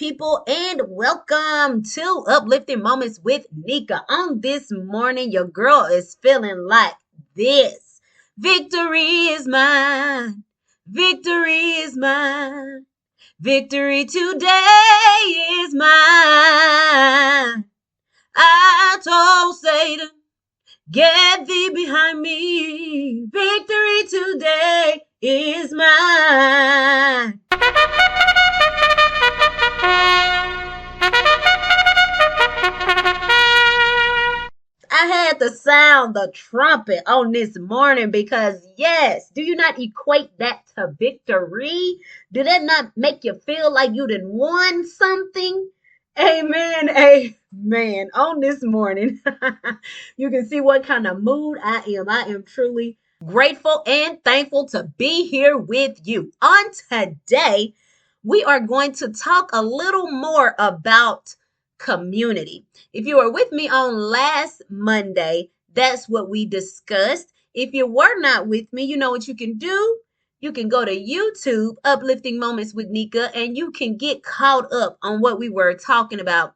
people, and welcome to Uplifting Moments with Nika. On this morning, your girl is feeling like this. Victory is mine. Victory is mine. Victory today is mine. I told Satan, get thee behind me. Victory today is mine. I had to sound the trumpet on this morning because, yes, do you not equate that to victory? Do that not make you feel like you done won something? Amen. Amen. On this morning, you can see what kind of mood I am. I am truly grateful and thankful to be here with you. On today, we are going to talk a little more about community. If you were with me on last Monday, that's what we discussed. If you were not with me, you know what you can do? You can go to YouTube, Uplifting Moments with Nika, and you can get caught up on what we were talking about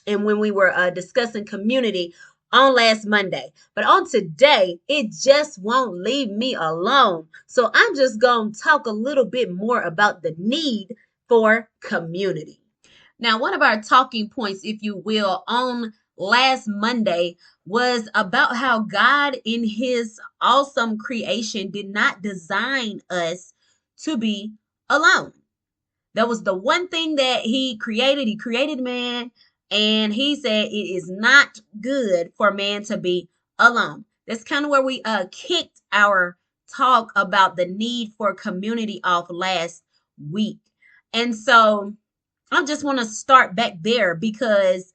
and when we were discussing community on last Monday. But on today, it just won't leave me alone. So I'm just going to talk a little bit more about the need for community. Now, one of our talking points, if you will, on last Monday was about how God, in his awesome creation, did not design us to be alone. That was the one thing that he created. He created man, and he said it is not good for man to be alone. That's kind of where we kicked our talk about the need for community off last week. And so I just want to start back there because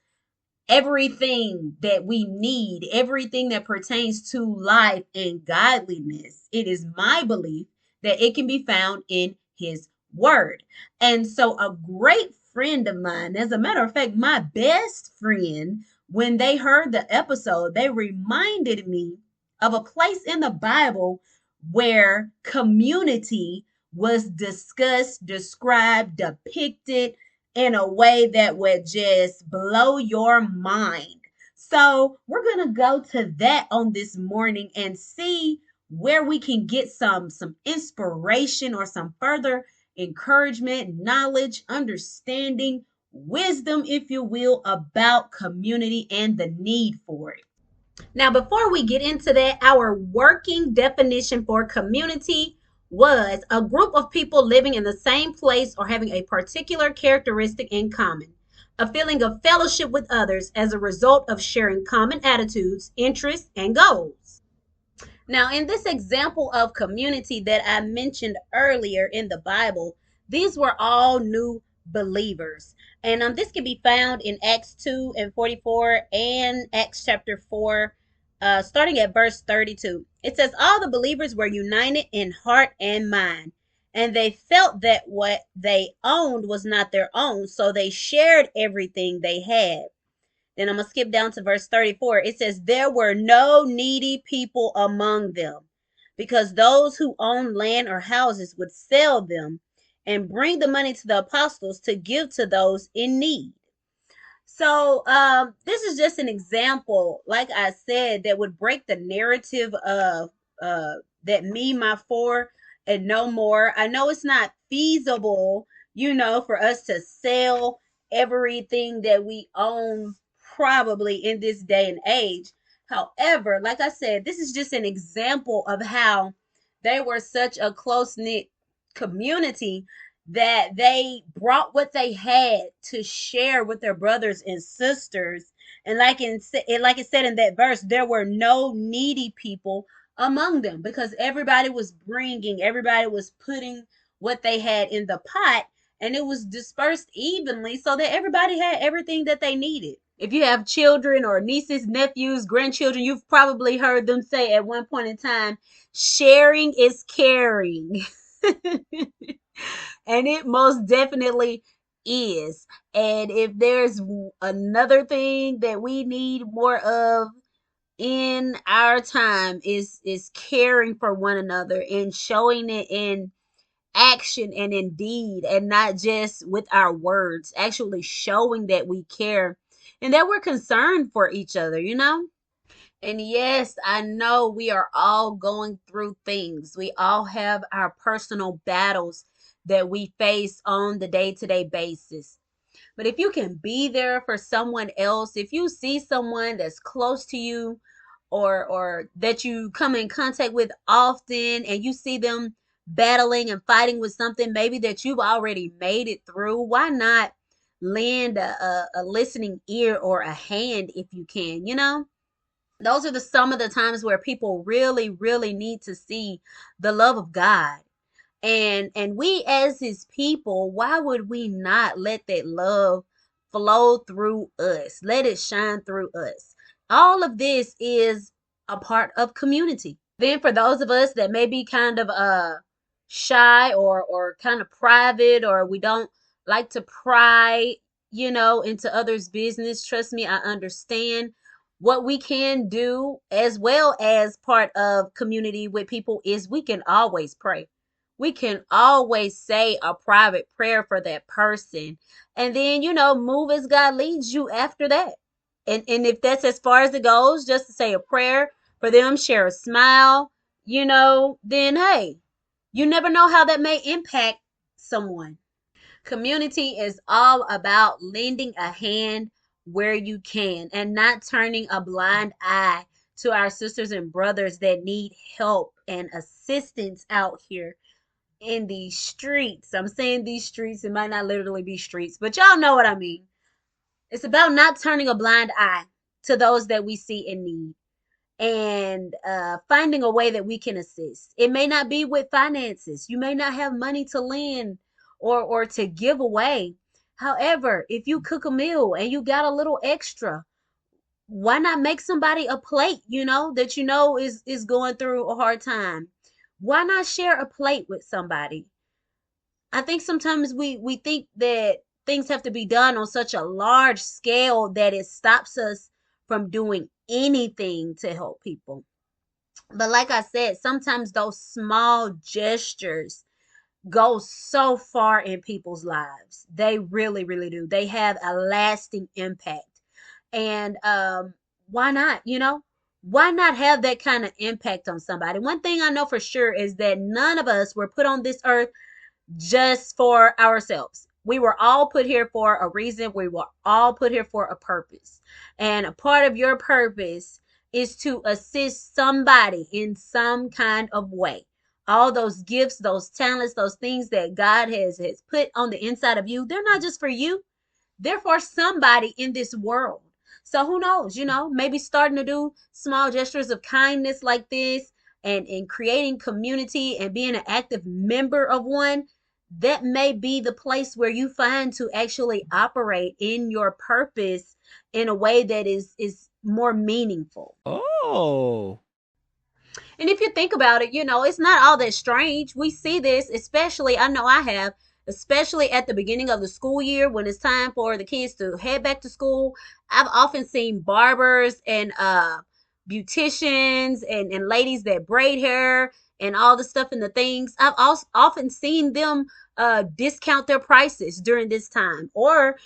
everything that we need, everything that pertains to life and godliness, it is my belief that it can be found in his word. And so a great friend of mine, as a matter of fact, my best friend, when they heard the episode, they reminded me of a place in the Bible where community was discussed, described, depicted in a way that would just blow your mind. So we're going to go to that on this morning and see where we can get some inspiration or some further encouragement, knowledge, understanding, wisdom, if you will, about community and the need for it. Now, before we get into that, our working definition for community was a group of people living in the same place or having a particular characteristic in common, a feeling of fellowship with others as a result of sharing common attitudes, interests, and goals. Now, in this example of community that I mentioned earlier in the Bible, these were all new believers. And this can be found in Acts 2 and 44 and Acts chapter 4, starting at verse 32. It says, all the believers were united in heart and mind, and they felt that what they owned was not their own, so they shared everything they had. Then I'm going to skip down to verse 34. It says, there were no needy people among them, because those who owned land or houses would sell them and bring the money to the apostles to give to those in need. So this is just an example, like I said, that would break the narrative of that me, my four, and no more. I know it's not feasible, for us to sell everything that we own probably in this day and age. However, like I said, this is just an example of how they were such a close-knit community that they brought what they had to share with their brothers and sisters. And like it said in that verse, there were no needy people among them because everybody was putting what they had in the pot, and it was dispersed evenly so that everybody had everything that they needed. If you have children or nieces, nephews, grandchildren, you've probably heard them say at one point in time, sharing is caring. And it most definitely is. And if there's another thing that we need more of in our time is caring for one another and showing it in action and in deed, and not just with our words, actually showing that we care and that we're concerned for each other, you know? And yes, I know we are all going through things. We all have our personal battles that we face on the day-to-day basis. But if you can be there for someone else, if you see someone that's close to you or that you come in contact with often and you see them battling and fighting with something maybe that you've already made it through, why not lend a listening ear or a hand if you can, you know? Those are the some of the times where people really, really need to see the love of God. And we as his people, why would we not let that love flow through us? Let it shine through us. All of this is a part of community. Then for those of us that may be kind of shy or kind of private, or we don't like to pry, into others' business, trust me, I understand. What we can do as well as part of community with people is we can always pray. We can always say a private prayer for that person, and then move as God leads you after that. And if that's as far as it goes, just to say a prayer for them, share a smile, then hey, you never know how that may impact someone. Community is all about lending a hand where you can and not turning a blind eye to our sisters and brothers that need help and assistance out here in these streets. I'm saying these streets, it might not literally be streets, but y'all know what I mean. It's about not turning a blind eye to those that we see in need, and finding a way that we can assist. It may not be with finances. You may not have money to lend or to give away. However, if you cook a meal and you got a little extra, why not make somebody a plate, that is going through a hard time? Why not share a plate with somebody? I think sometimes we think that things have to be done on such a large scale that it stops us from doing anything to help people. But like I said, sometimes those small gestures go so far in people's lives. They really, really do. They have a lasting impact. And why not, Why not have that kind of impact on somebody? One thing I know for sure is that none of us were put on this earth just for ourselves. We were all put here for a reason. We were all put here for a purpose. And a part of your purpose is to assist somebody in some kind of way. All those gifts, those talents, those things that God has put on the inside of you, they're not just for you. They're for somebody in this world. So who knows, maybe starting to do small gestures of kindness like this, and creating community and being an active member of one, that may be the place where you find to actually operate in your purpose in a way that is more meaningful. Oh. And if you think about it, it's not all that strange. We see this, especially, I know I have, especially at the beginning of the school year when it's time for the kids to head back to school. I've often seen barbers and beauticians and ladies that braid hair and all the stuff and the things. I've also often seen them discount their prices during this time, or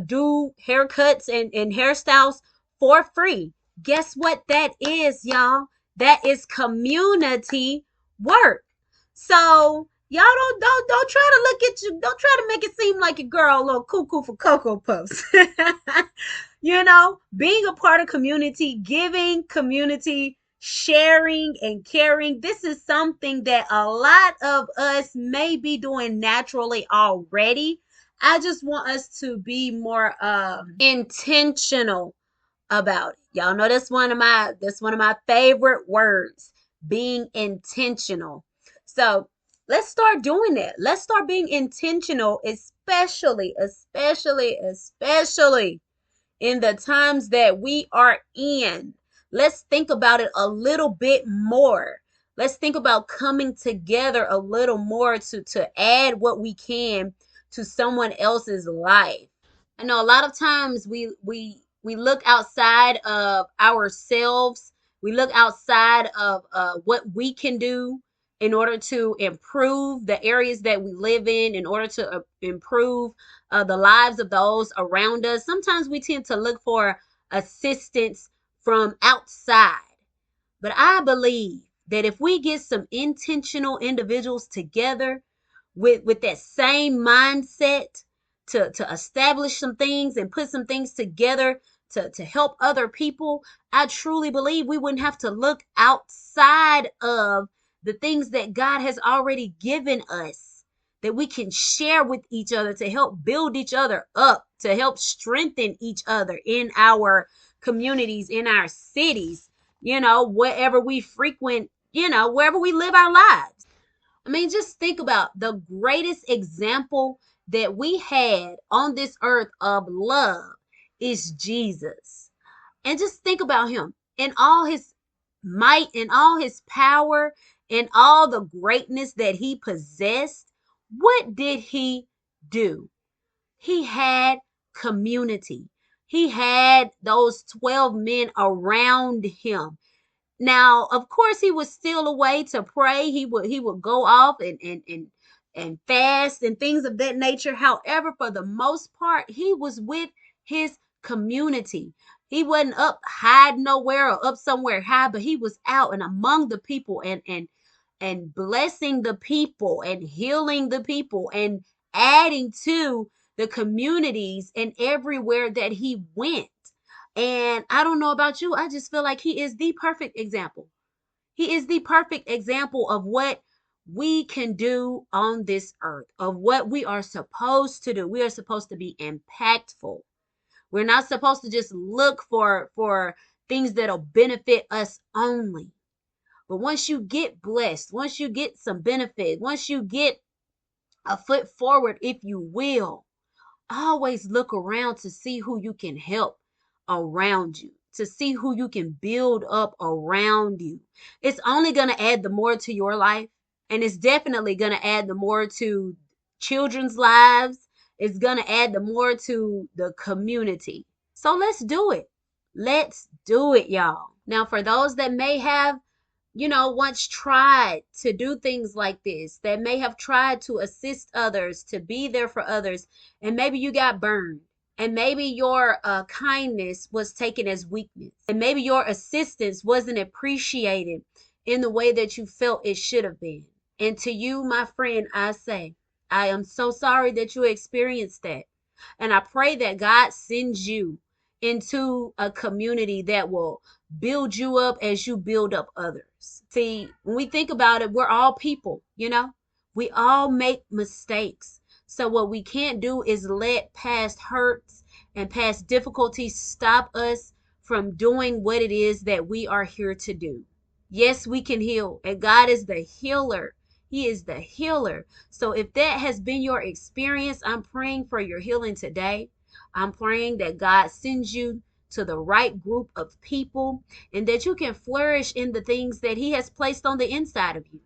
do haircuts and hairstyles for free. Guess what that is, y'all? That is community work. So y'all don't try to look at you. Don't try to make it seem like your girl a little cuckoo for cocoa puffs. Being a part of community, giving community, sharing and caring. This is something that a lot of us may be doing naturally already. I just want us to be more intentional about it. Y'all know that's one of my favorite words, being intentional. So let's start doing that. Let's start being intentional, especially in the times that we are in. Let's think about it a little bit more. Let's think about coming together a little more to add what we can to someone else's life. I know a lot of times we look outside of ourselves. We look outside of what we can do, in order to improve the areas that we live in order to improve the lives of those around us. Sometimes we tend to look for assistance from outside. But I believe that if we get some intentional individuals together with that same mindset to establish some things and put some things together to help other people, I truly believe we wouldn't have to look outside of the things that God has already given us, that we can share with each other to help build each other up, to help strengthen each other in our communities, in our cities, wherever we frequent, wherever we live our lives. I mean, just think about the greatest example that we had on this earth of love is Jesus. And just think about him in all his might and all his power and all the greatness that he possessed. What did he do? He had community. He had those 12 men around him. Now, of course, he was still away to pray. He would go off and fast and things of that nature. However, for the most part, he was with his community. He wasn't up hide nowhere or up somewhere high, but he was out and among the people and blessing the people and healing the people and adding to the communities and everywhere that he went. And I don't know about you, I just feel like he is the perfect example. He is the perfect example of what we can do on this earth, of what we are supposed to do. We are supposed to be impactful. We're not supposed to just look for things that'll benefit us only. But once you get blessed, once you get some benefit, once you get a foot forward, if you will, always look around to see who you can help around you, to see who you can build up around you. It's only going to add the more to your life, and it's definitely going to add the more to children's lives. It's going to add the more to the community. So let's do it. Let's do it, y'all. Now, for those that may have once tried to do things like this, that may have tried to assist others, to be there for others, and maybe you got burned, and maybe your kindness was taken as weakness, and maybe your assistance wasn't appreciated in the way that you felt it should have been. And to you, my friend, I say, I am so sorry that you experienced that. And I pray that God sends you into a community that will build you up as you build up others. See, when we think about it, we're all people, we all make mistakes. So what we can't do is let past hurts and past difficulties stop us from doing what it is that we are here to do. Yes, we can heal, and God is the healer. He is the healer. So if that has been your experience, I'm praying for your healing today. I'm praying that God sends you to the right group of people and that you can flourish in the things that he has placed on the inside of you,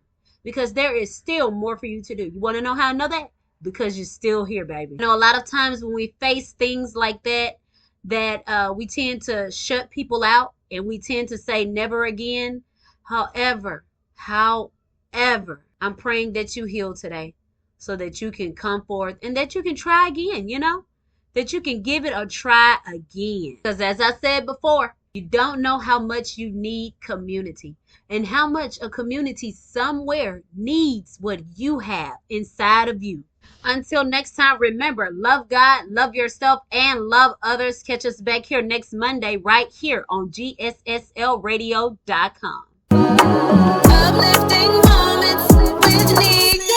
because there is still more for you to do. You want to know how I know that? Because you're still here, baby. A lot of times when we face things like that we tend to shut people out and we tend to say never again. However, I'm praying that you heal today so that you can come forth and that you can try again, that you can give it a try again. Because as I said before, you don't know how much you need community and how much a community somewhere needs what you have inside of you. Until next time, remember, love God, love yourself, and love others. Catch us back here next Monday right here on GSSLradio.com. Uplifting moments with me.